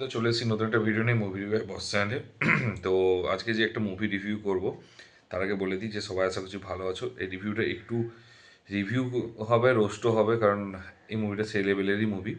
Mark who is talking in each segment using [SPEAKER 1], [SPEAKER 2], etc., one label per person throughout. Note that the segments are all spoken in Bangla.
[SPEAKER 1] তো চলে এসেছি নতুন একটা ভিডিও নিয়ে মুভি রিভিউ বস চ্যানেলে। তো আজকে যে একটা মুভি রিভিউ করব তার আগে বলে দিই যে সবাই আশা করছি ভালো আছো। এই রিভিউটা একটু রিভিউ হবে, রোস্টও হবে, কারণ এই মুভিটা সেই লেভেলেরই মুভি।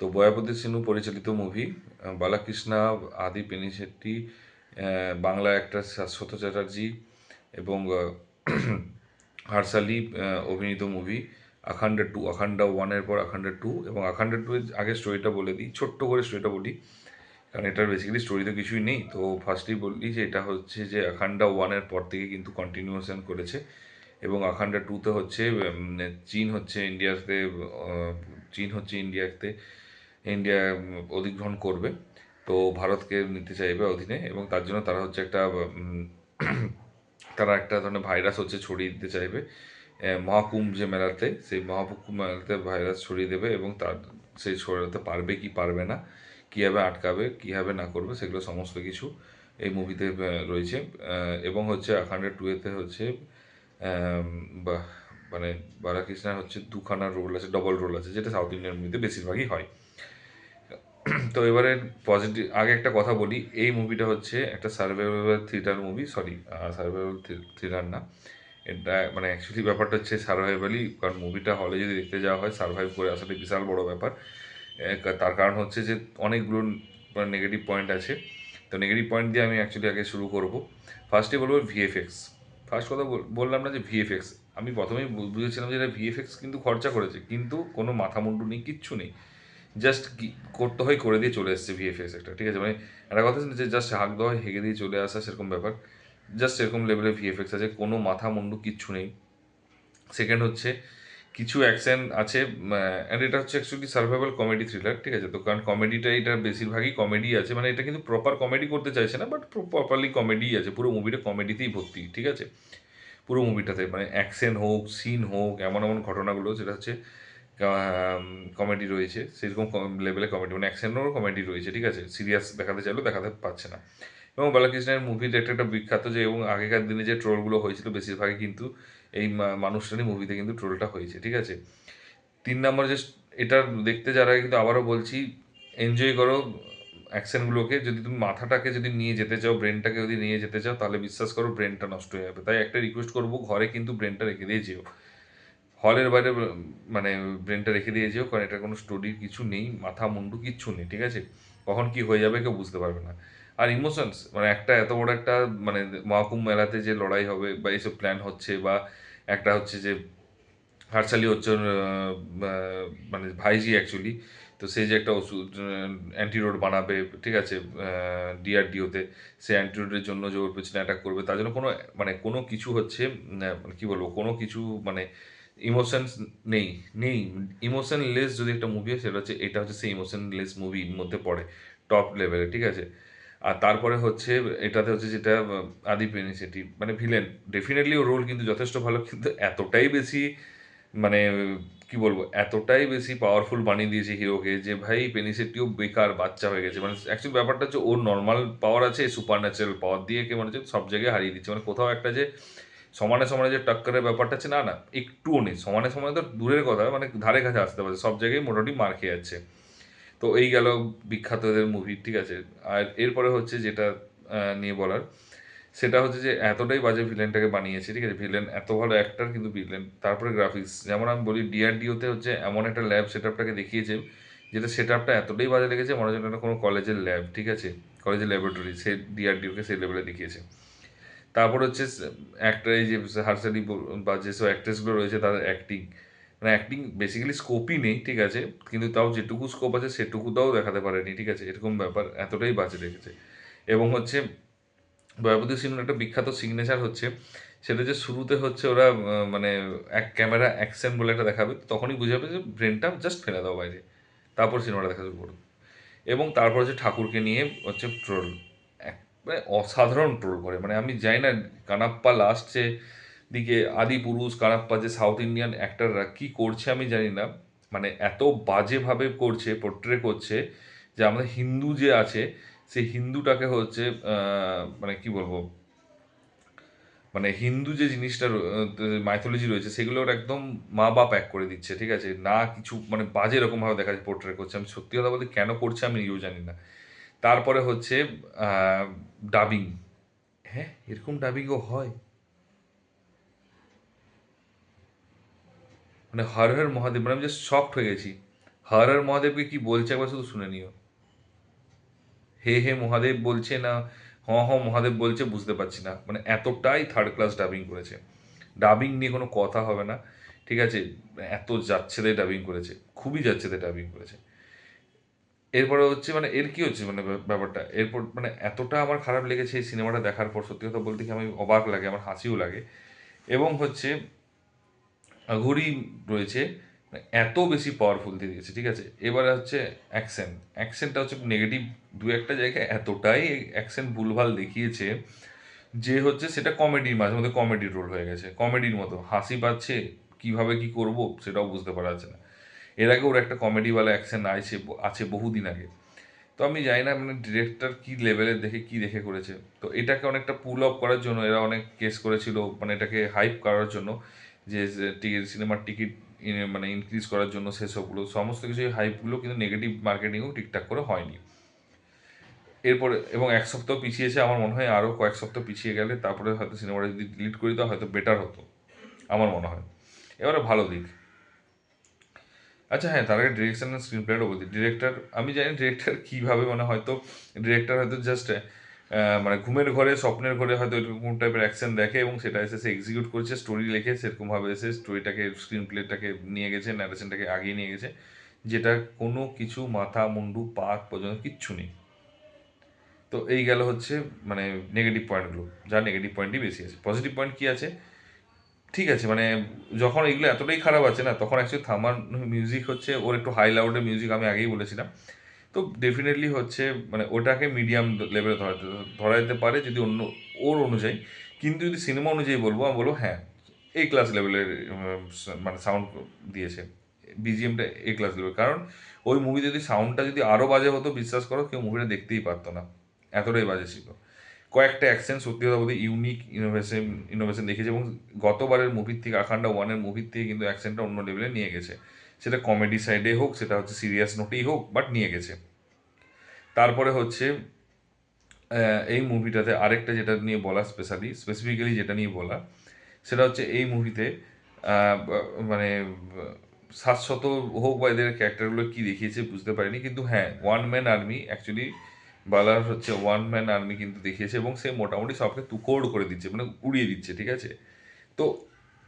[SPEAKER 1] তো বয়াপতি সিনু পরিচালিত মুভি, বালাকৃষ্ণা, আদি পেনিশেট্টি, বাংলা অ্যাক্টর শাশ্বত চ্যাটার্জি এবং হার্সালি অভিনীত মুভি আখান্ডা টু। আখান্ডা ওয়ানের পর আখান্ডা টু, এবং আখান্ডা টু এর আগে স্টোরিটা বলে দিই, ছোট্ট করে স্টোরিটা বলি, কারণ এটার বেসিক্যালি স্টোরি তো কিছুই নেই। তো ফার্স্টেই বলি যে এটা হচ্ছে যে আখান্ডা ওয়ানের পর থেকে কিন্তু কন্টিনিউয়েশন করেছে, এবং আখান্ডা টুতে হচ্ছে চীন হচ্ছে ইন্ডিয়াতে, চীন হচ্ছে ইন্ডিয়া অধিগ্রহণ করবে। তো ভারতকে নিতে চাইবে অধীনে, এবং তার জন্য তারা হচ্ছে একটা তারা একটা ধরনের ভাইরাস হচ্ছে ছড়িয়ে দিতে চাইবে মহাকুম্ভ যে মেলাতে, সেই মহাকুম্ভ মেলাতে ভাইরাস ছড়িয়ে দেবে, এবং তার সেই ছড়াতে পারবে কি পারবে না, কীভাবে আটকাবে, কীভাবে না করবে, সেগুলো সমস্ত কিছু এই মুভিতে রয়েছে। এবং হচ্ছে আখান্ডা টুয়েতে হচ্ছে বা মানে বালাকৃষ্ণার হচ্ছে দুখানা রোল আছে, ডবল রোল আছে, যেটা সাউথ ইন্ডিয়ান মুভিতে বেশিরভাগই হয়। তো এবারে পজিটিভ আগে একটা কথা বলি, এই মুভিটা হচ্ছে একটা survival thriller movie, sorry, survival thriller না, এটা মানে অ্যাকচুয়ালি ব্যাপারটা হচ্ছে সার্ভাইভালই, কারণ মুভিটা হলে যদি দেখতে যাওয়া হয় সার্ভাইভ করে আসাটা বিশাল বড় ব্যাপার। তার কারণ হচ্ছে যে অনেকগুলো নেগেটিভ পয়েন্ট আছে। তো নেগেটিভ পয়েন্ট দিয়ে আমি অ্যাকচুয়ালি আগে শুরু করব। ফার্স্টে বলবো ভিএফএক্স। ফার্স্ট কথা বললাম না যে ভিএফএক্স, আমি প্রথমেই বুঝেছিলাম যে এটা ভিএফএক্স কিন্তু খরচা করেছে, কিন্তু কোনো মাথা মুন্ডু নেই, কিচ্ছু নেই, জাস্ট কি করতে হয় করে দিয়ে চলে এসছে ভিএফএক্স একটা, ঠিক আছে, মানে একটা কথা আছে না যে জাস্ট হাঁক দেওয়া হেগে দিয়ে চলে আসা, সেরকম ব্যাপার, জাস্ট এরকম লেভেলের ভিএফএক্স আছে, কোনো মাথা মুন্ডু কিচ্ছু নেই। সেকেন্ড হচ্ছে কিছু অ্যাকশন আছে, অ্যান্ড এটা হচ্ছে অ্যাকচুয়ালি সার্ভাইভাল কমেডি থ্রিলার, ঠিক আছে, তো কারণ কমেডিটা এটা বেশিরভাগই কমেডি আছে, মানে এটা কিন্তু প্রপার কমেডি করতে চাইছে না, বাট প্রপারলি কমেডি আছে, পুরো মুভিটা কমেডিতেই ভর্তি, ঠিক আছে, পুরো মুভিটাতে মানে অ্যাকশন হোক, সিন হোক, এমন এমন ঘটনাগুলো যেটা হচ্ছে কমেডি রয়েছে, সেরকম লেভেলে কমেডি, মানে অ্যাকশনেরও কমেডি রয়েছে, ঠিক আছে, সিরিয়াস দেখাতে চাইলেও দেখাতে পারছে না। এবং বালাকৃষ্ণের মুভির একটা বিখ্যাত যে, এবং আগেকার দিনে যে ট্রোলগুলো হয়েছিল বেশিরভাগই কিন্তু এই মানুষটারই মুভিতে কিন্তু ট্রোলটা হয়েছে, ঠিক আছে। 3 নম্বর যে এটা দেখতে যারা, কিন্তু আবারও বলছি, এনজয় করো অ্যাকশনগুলোকে, যদি তুমি মাথাটাকে যদি নিয়ে যেতে চাও, ব্রেনটাকে যদি নিয়ে যেতে চাও, তাহলে বিশ্বাস করো ব্রেনটা নষ্ট হয়ে যাবে। তাই একটা রিকোয়েস্ট করবো, ঘরে কিন্তু ব্রেনটা রেখে দিয়ে যেও, হলের বাইরে মানে ব্রেনটা রেখে দিয়ে যেও, কারণ এটা কোনো স্টোরির কিছু নেই, মাথা মুন্ডু কিচ্ছু নেই, ঠিক আছে, কখন কি হয়ে যাবে কেউ বুঝতে পারবে না। আর ইমোশনস, মানে একটা এত বড় একটা মানে মহাকুম্ভ মেলাতে যে লড়াই হবে বা এইসব প্ল্যান হচ্ছে, বা একটা হচ্ছে যে হার্সালি হচ্ছে ওর, মানে ভাইজি অ্যাকচুয়ালি, তো সে যে একটা ওষুধ অ্যান্টিডোট বানাবে, ঠিক আছে, ডিআরডিওতে, সে অ্যান্টিডোটের জন্য যে ওর পেছনে অ্যাটাক করবে, তার জন্য কোনো মানে কোনো কিছু হচ্ছে মানে কী বলবো, কোনো কিছু মানে ইমোশনস নেই, নেই, ইমোশনলেস যদি একটা মুভি হয় সেটা হচ্ছে, এটা হচ্ছে সেই ইমোশনলেস মুভির মধ্যে পড়ে, টপ লেভেলে, ঠিক আছে। আর তারপরে হচ্ছে এটাতে হচ্ছে যেটা আদি পেনিসেটি মানে ভিলেন, ডেফিনেটলি ওর রোল কিন্তু যথেষ্ট ভালো, কিন্তু এতটাই বেশি মানে কি বলবো, এতটাই বেশি পাওয়ারফুল বানিয়ে দিয়েছে হিরোকে যে ভাই পেনিসেটিও বেকার বাচ্চা হয়ে গেছে, মানে অ্যাকচুয়ালি ব্যাপারটা হচ্ছে ওর নর্মাল পাওয়ার আছে, সুপার ন্যাচারাল পাওয়ার দিয়ে কে মনে হচ্ছে সব জায়গায় হারিয়ে দিচ্ছে, মানে কোথাও একটা যে সমানে সমানে যে টক্করের ব্যাপারটা আছে, না না, একটুও নেই, সমানে সমানে তো দূরের কথা, মানে ধারে কাছে আসতে পারছে, সব জায়গায় মোটামুটি মার খেয়ে যাচ্ছে। তো এই গেল বিখ্যাত এদের মুভি, ঠিক আছে। আর এরপরে হচ্ছে যেটা নিয়ে বলার, সেটা হচ্ছে যে এতটাই বাজে ভিলেনটাকে বানিয়েছে, ঠিক আছে, ভিলেন এত ভালো অ্যাক্টার কিন্তু ভিলেন, তারপরে গ্রাফিক্স, যেমন আমি বলি ডিআরডিওতে হচ্ছে এমন একটা ল্যাব সেট আপটাকে দেখিয়েছে, যেটা সেট আপটা এতটাই বাজে লেগেছে মনে হচ্ছে এটা কোনো কলেজের ল্যাব, ঠিক আছে, কলেজের ল্যাবরেটরি, সে ডিআরডিওকে সেই লেভেলে দেখিয়েছে। তারপর হচ্ছে একটা এই যে হার্সালি বা যেসব অ্যাক্ট্রেসগুলো রয়েছে তাদের অ্যাক্টিং, মানে অ্যাক্টিং বেসিক্যালি স্কোপই নেই, ঠিক আছে, কিন্তু তাও যেটুকু স্কোপ আছে সেটুকুটাও দেখাতে পারেনি, ঠিক আছে, এরকম ব্যাপার, এতটাই বাজে রেখেছে। এবং হচ্ছে বয়াপতি সিনেমার একটা বিখ্যাত সিগনেচার হচ্ছে, সেটা যে শুরুতে হচ্ছে ওরা মানে এক ক্যামেরা অ্যাকশন বলে একটা দেখাবে, তখনই বুঝে যাবে যে ব্রেনটা জাস্ট ফেলে দাও বাইরে, তারপর সিনেমাটা দেখা শুরু করবে। এবং তারপর হচ্ছে ঠাকুরকে নিয়ে হচ্ছে ট্রোল, মানে অসাধারণ ট্রোল করে, মানে আমি জানি না কানাপ্পা লাস্টে দিকে, আদি পুরুষ কানাপ্পা, যে সাউথ ইন্ডিয়ান অ্যাক্টাররা কী করছে আমি জানি না, মানে এত বাজেভাবে করছে, পোর্ট্রে করছে, যে আমাদের হিন্দু যে আছে সেই হিন্দুটাকে হচ্ছে মানে কি বলবো, মানে হিন্দু যে জিনিসটা মাইথোলজি রয়েছে সেগুলোর একদম মা বাপ এক করে দিচ্ছে, ঠিক আছে, না কিছু মানে বাজে রকমভাবে দেখা যাচ্ছে পোর্ট্রে করছে, আমি সত্যি কথা বলতে কেন করছে আমি নিজেও জানি না। তারপরে হচ্ছে ডাবিং। হ্যাঁ, এরকম ডাবিংও হয়? মানে হর হর মহাদেব, মানে আমি জাস্ট শকড হয়ে গেছি। হর হর মহাদেবকে কি বলছে একবার শুধু শুনে নিও। হে হে মহাদেব বলছে না হ হ মহাদেব বলছে বুঝতে পারছি না, মানে এতটাই থার্ড ক্লাস ডাবিং করেছে। ডাবিং নিয়ে কোনো কথা হবে না, ঠিক আছে? এত যাচ্ছেদে ডাবিং করেছে, খুবই যাচ্ছেদে ডাবিং করেছে। এরপরে হচ্ছে মানে এর কি হচ্ছে মানে ব্যাপারটা এরপর মানে এতটা আমার খারাপ লেগেছে এই সিনেমাটা দেখার পর, সত্যি কথা বলতে কি আমি অবাক লাগে, আমার হাসিও লাগে। এবং হচ্ছে ঘুড়ি রয়েছে, মানে এত বেশি পাওয়ারফুল দিয়ে দিয়েছে, ঠিক আছে? এবারে হচ্ছে অ্যাকশন। অ্যাকশনটা হচ্ছে নেগেটিভ দু একটা জায়গায় এতটাই অ্যাকশন ভুলভাল দেখিয়েছে যে হচ্ছে সেটা কমেডির মাঝে মধ্যে কমেডির রোল হয়ে গেছে, কমেডির মতো হাসি পাচ্ছে, কিভাবে কি করব সেটাও বুঝতে পারা যাচ্ছে না। এর আগে ওর একটা কমেডিওয়ালা অ্যাকশন আছে আছে বহুদিন আগে। তো আমি জানি না মানে ডিরেক্টর কি লেভেলের দেখে কি দেখে করেছে। তো এটাকে অনেকটা পুল অফ করার জন্য এরা অনেক কেস করেছিল, মানে এটাকে হাইপ করার জন্য, যে সিনেমার টিকিট মানে ইনক্রিজ করার জন্য সেসবগুলো সমস্ত কিছু হাইপগুলো কিন্তু নেগেটিভ মার্কেটিংও ঠিকঠাক করে হয়নি। এরপরে এবং এক সপ্তাহ পিছিয়েছে, আমার মনে হয় আরও কয়েক সপ্তাহ পিছিয়ে গেলে তারপরে হয়তো সিনেমাটা যদি ডিলিট করে দেওয়া হয়তো বেটার হতো, আমার মনে হয়। এবারে ভালো দিক, আচ্ছা হ্যাঁ, তার আগে ডিরেকশন আর স্ক্রিন প্লেটা বলছি। ডিরেক্টর, আমি জানি ডিরেক্টর কীভাবে মানে হয়তো ডিরেক্টর হয়তো জাস্ট মানে ঘুমের ঘরে স্বপ্নের ঘরে হয়তো এরকম টাইপের অ্যাকশন দেখে এবং সেটা এসে সে এক্সিকিউট করছে, স্টোরি লিখে সেরকমভাবে এসে স্টোরিটাকে স্ক্রিন প্লেটাকে নিয়ে গেছে, ন্যারেশনটাকে আগিয়ে নিয়ে গেছে, যেটা কোনো কিছু মাথা মুন্ডু পাত পর্যন্ত কিচ্ছু নেই। তো এই গেল হচ্ছে মানে নেগেটিভ পয়েন্টগুলো, যা নেগেটিভ পয়েন্টই বেশি আছে। পজিটিভ পয়েন্ট কী আছে? ঠিক আছে, মানে যখন এগুলো এতটাই খারাপ আছে না, তখন অ্যাকচুয়ালি থামার মিউজিক হচ্ছে ওর একটু হাই লাউডের মিউজিক, আমি আগেই বলেছিলাম। তো ডেফিনেটলি হচ্ছে মানে ওটাকে মিডিয়াম লেভেলে ধরা যেতে পারে যদি অন্য ওর অনুযায়ী। কিন্তু যদি সিনেমা অনুযায়ী বলবো, আমি বলবো হ্যাঁ, এ ক্লাস লেভেলের মানে সাউন্ড দিয়েছে, বিজিএমটা এ ক্লাস লেভেল। কারণ ওই মুভি যদি সাউন্ডটা যদি আরও বাজে হতো, বিশ্বাস করো কেউ মুভিটা দেখতেই পারতো না, এতটাই বাজে ছিল। কয়েকটা অ্যাকশন সত্যি কথা বলতে ইউনিক ইনোভেশন দেখিয়েছে, এবং গতবারের মুভির থেকে আখান্ডা ওয়ানের মুভির থেকে কিন্তু অ্যাকশনটা অন্য লেভেলে নিয়ে গেছে। সেটা কমেডি সাইডে হোক, সেটা হচ্ছে সিরিয়াস নোটেই হোক, বাট নিয়ে গেছে। তারপরে হচ্ছে এই মুভিটাতে আরেকটা যেটা নিয়ে বলা স্পেসিফিক্যালি যেটা নিয়ে বলা, সেটা হচ্ছে এই মুভিতে মানে শাশ্বত হোক বা এদের ক্যারেক্টারগুলো কী দেখিয়েছে বুঝতে পারিনি, কিন্তু হ্যাঁ ওয়ান ম্যান আর্মি অ্যাকচুয়ালি বালার হচ্ছে ওয়ান ম্যান আর্মি কিন্তু দেখিয়েছে, এবং সে মোটামুটি সবকে তুখোড় করে দিচ্ছে, মানে উড়িয়ে দিচ্ছে, ঠিক আছে? তো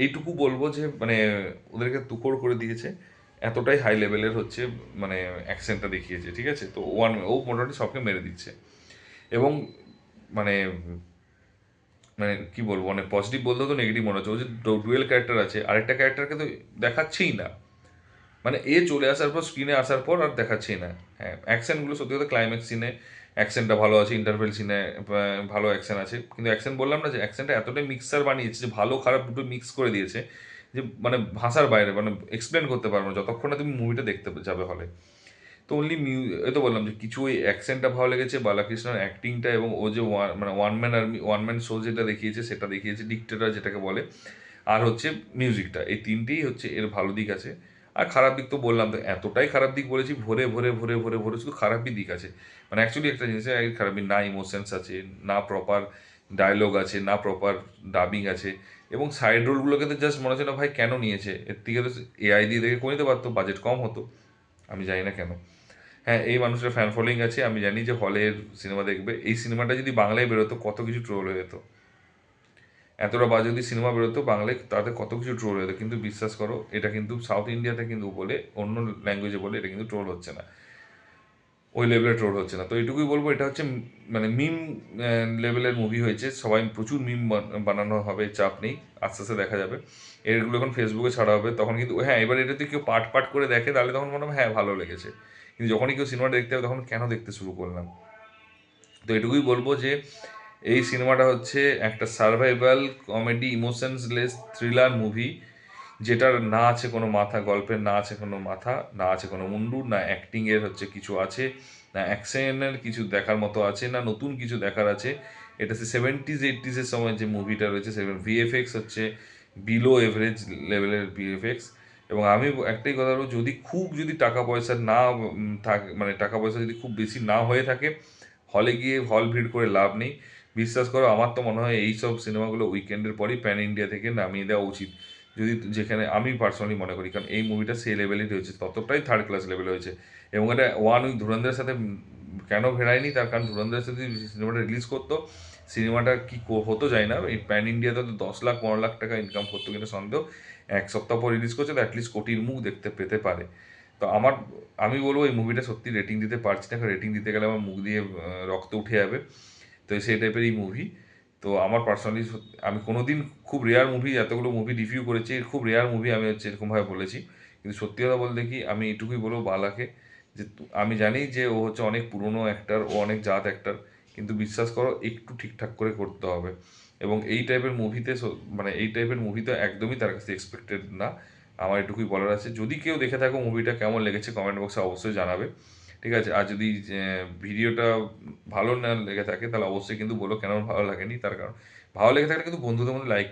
[SPEAKER 1] এইটুকু বলবো যে মানে ওদেরকে তুখোড় করে দিয়েছে, এতটাই হাই লেভেলের হচ্ছে মানে অ্যাকশনটা দেখিয়েছে, ঠিক আছে? তো ও মোটামুটি সবকে মেরে দিচ্ছে। এবং মানে মানে কি বলবো, মানে পজিটিভ বলতে তো নেগেটিভ মনে হচ্ছে, ও যে ডুয়েল ক্যারেক্টার আছে, আরেকটা ক্যারেক্টারকে তো দেখাচ্ছেই না, মানে এ চলে আসার পর স্ক্রিনে আসার পর আর দেখাচ্ছেই না। হ্যাঁ, অ্যাকশনগুলো সত্যি কথা ক্লাইম্যাক্স সিনে অ্যাকশনটা ভালো আছে, ইন্টারভেল সিনে ভালো অ্যাকশন আছে, কিন্তু অ্যাকশন বললাম না যে অ্যাকশনটা এতটাই মিক্সার বানিয়েছে যে ভালো খারাপ দুটো মিক্স করে দিয়েছে, যে মানে ভাষার বাইরে, মানে এক্সপ্লেন করতে পারবো না যতক্ষণ না তুমি মুভিটা দেখতে যাবে হলে। তো অনলি এই তো বললাম যে কিছু ওই অ্যাকসেন্টটা ভালো লেগেছে, বালাকৃষ্ণের অ্যাক্টিংটা, এবং ও যে মানে one man army one man show যেটা দেখিয়েছে সেটা দেখিয়েছে, ডিক্টেটর যেটাকে বলে, আর হচ্ছে মিউজিকটা, এই তিনটেই হচ্ছে এর ভালো দিক আছে। আর খারাপ দিক তো বললাম, তো এতটাই খারাপ দিক বলেছি, ভরে ভরে ভরে ভরে ভরে শুধু খারাপই দিক আছে। মানে অ্যাকচুয়ালি একটা জিনিসের খারাপই, না ইমোশনস আছে, না প্রপার ডায়লগ আছে, না প্রপার ডাবিং আছে, এবং সাইড রোলগুলোকে তো জাস্ট মনে হচ্ছে না ভাই কেন নিয়েছে, এর থেকে তো এআই দিয়ে দেখে করে নিতে পারতো, বাজেট কম হতো। আমি জানি না কেন। হ্যাঁ, এই মানুষের ফ্যান ফলোয়িং আছে, আমি জানি যে হলের সিনেমা দেখবে, এই সিনেমাটা যদি বাংলায় বেরোতো কত কিছু ট্রোল হয়ে যেত, এতটা বাজে যদি সিনেমা বেরোতো বাংলায় তাতে কত কিছু ট্রোল হয়ে যেত। কিন্তু বিশ্বাস করো এটা কিন্তু সাউথ ইন্ডিয়াতে কিন্তু বলে, অন্য ল্যাঙ্গুয়েজে বলে, এটা কিন্তু ট্রোল হচ্ছে না, ওই লেভেলে ট্রোল হচ্ছে না। তো এটুকুই বলবো, এটা হচ্ছে মানে মিম লেভেলের মুভি হয়েছে, সবাই প্রচুর মিম বানানো হবে, চাপ নেই, আস্তে আস্তে দেখা যাবে। এগুলো যখন ফেসবুকে ছাড়া হবে তখন কিন্তু হ্যাঁ, এবার এটা যদি কেউ পার্ট পার্ট করে দেখে তাহলে তখন মনে হবে হ্যাঁ ভালো লেগেছে, কিন্তু যখনই কেউ সিনেমাটা দেখতে হবে তখন কেন দেখতে শুরু করলাম। তো এটুকুই বলবো যে এই সিনেমাটা হচ্ছে একটা সার্ভাইভাল কমেডি ইমোশনসলেস থ্রিলার মুভি, যেটার না আছে কোনো মাথা, গল্পের না আছে কোনো মাথা, না আছে কোনো মুন্ডু, না অ্যাক্টিংয়ের হচ্ছে কিছু আছে, না অ্যাকশনের কিছু দেখার মতো আছে, না নতুন কিছু দেখার আছে। এটা সে 70s 80s সময় যে মুভিটা রয়েছে, সেখানে ভিএফএক্স হচ্ছে বিলো এভারেজ লেভেলের ভিএফএক্স, এবং আমি একটাই কথা বলবো, যদি খুব যদি টাকা পয়সা না থাকে, মানে টাকা পয়সা যদি খুব বেশি না হয়ে থাকে, হলে গিয়ে হল ভিড় করে লাভ নেই। বিশ্বাস করো, আমার তো মনে হয় এই সব সিনেমাগুলো উইকেন্ডের পরই প্যান ইন্ডিয়া থেকে নামিয়ে দেওয়া উচিত। যদি যেখানে আমি পার্সোনালি মনে করি, কারণ এই মুভিটা সেই লেভেলেই হয়েছে, ততটাই থার্ড ক্লাস লেভেলে হয়েছে। এবং এটা ওয়ান উইক ধুরন্ধরের সাথে কেন ভেড়ায়নি, তার কারণ ধুরন্ধরের সাথে যদি সিনেমাটা রিলিজ করতো, সিনেমাটা কি হতো যায় না, এই প্যান ইন্ডিয়াতে তো 10 লাখ 15 লাখ টাকা ইনকাম করতো, কিন্তু সন্দেহ 1 সপ্তাহ পর রিলিজ করছে, তো অ্যাটলিস্ট কোটির মুখ দেখতে পেতে পারে। তো আমি বলবো এই মুভিটা সত্যি রেটিং দিতে পারছি না, কারণ রেটিং দিতে গেলে আমার মুখ দিয়ে রক্ত উঠে যাবে। তো সেই টাইপের এই মুভি। তো আমার পার্সোনালি, আমি কোনোদিন, খুব রেয়ার মুভি, এতগুলো মুভি রিভিউ করেছি, খুব রেয়ার মুভি আমি হচ্ছে এরকমভাবে বলেছি। কিন্তু সত্যি কথা বলতে কি, আমি এটুকুই বলবো বালাকে, যে আমি জানি যে ও হচ্ছে অনেক পুরনো অ্যাক্টার, ও অনেক জাত অ্যাক্টার, কিন্তু বিশ্বাস করো একটু ঠিকঠাক করে করতে হবে। এবং এই টাইপের মুভিতে মানে এই টাইপের মুভি তো একদমই তার কাছে এক্সপেক্টেড না। আমার এটুকুই বলার আছে। যদি কেউ দেখে থাকো মুভিটা কেমন লেগেছে কমেন্ট বক্সে অবশ্যই জানাবে। ঠিক আছে, আর যদি ভিডিওটা ভালো না লেগে থাকে তাহলে অবশ্যই কিন্তু বলো কেন ভালো লাগেনি, তার কারণ ভালো লেগে থাকলে কিন্তু বন্ধুদের মধ্যে লাইক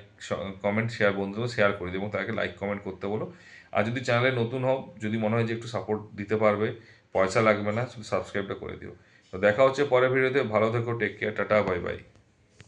[SPEAKER 1] কমেন্ট শেয়ার, বন্ধুদের শেয়ার করে দিও এবং তাকে লাইক কমেন্ট করতে বলো। আর যদি চ্যানেলে নতুন হও, যদি মনে হয় যে একটু সাপোর্ট দিতে পারবে, পয়সা লাগবে না, শুধু সাবস্ক্রাইবটা করে দিও। তো দেখা হচ্ছে পরের ভিডিওতে, ভালো থেকো, take care, tata, bye by.